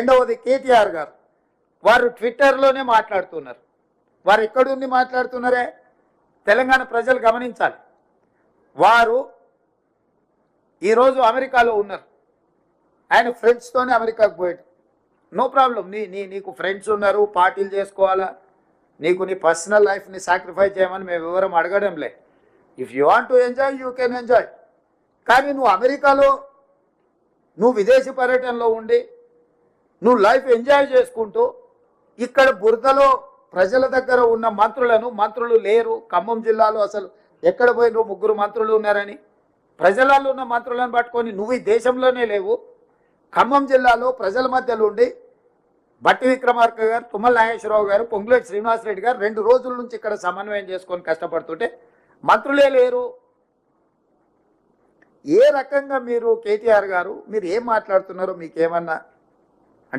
రెండవది కేటీఆర్ గారు, వారు ట్విట్టర్లోనే మాట్లాడుతున్నారు. వారు ఎక్కడుండి మాట్లాడుతున్నారే తెలంగాణ ప్రజలు గమనించాలి. వారు ఈరోజు అమెరికాలో ఉన్నారు. ఆయన ఫ్రెండ్స్తోనే అమెరికాకు పోయాడు. నో ప్రాబ్లం, నీకు ఫ్రెండ్స్ ఉన్నారు, పార్టీలు చేసుకోవాలా, నీకు నీ పర్సనల్ లైఫ్ని సాక్రిఫైస్ చేయమని మేము వివరం అడగడంలే. If you want to enjoy you can enjoy. కానీ నువ్వు అమెరికాలో నువ్వు విదేశీ పర్యటనలో ఉండి నువ్వు లైఫ్ ఎంజాయ్ చేసుకుంటూ ఇక్కడ బురదలో ప్రజల దగ్గర ఉన్న మంత్రులు లేరు. ఖమ్మం జిల్లాలో అసలు ఎక్కడ పోయినరు, 3 మంత్రులు ఉన్నారని ప్రజలలో ఉన్న మంత్రులను పట్టుకొని నువ్వు ఈ దేశంలోనే లేవు. ఖమ్మం జిల్లాలో ప్రజల మధ్యలో ఉండి బట్టి విక్రమార్క గారు, తుమ్మల నాగేశ్వరరావు గారు, పొంగులేటి శ్రీనివాసరెడ్డి గారు 2 రోజుల నుంచి ఇక్కడ సమన్వయం చేసుకొని కష్టపడుతుంటే మంత్రులే లేరు. ఏ రకంగా మీరు కేటీఆర్ గారు మీరు ఏం మాట్లాడుతున్నారో మీకేమన్నా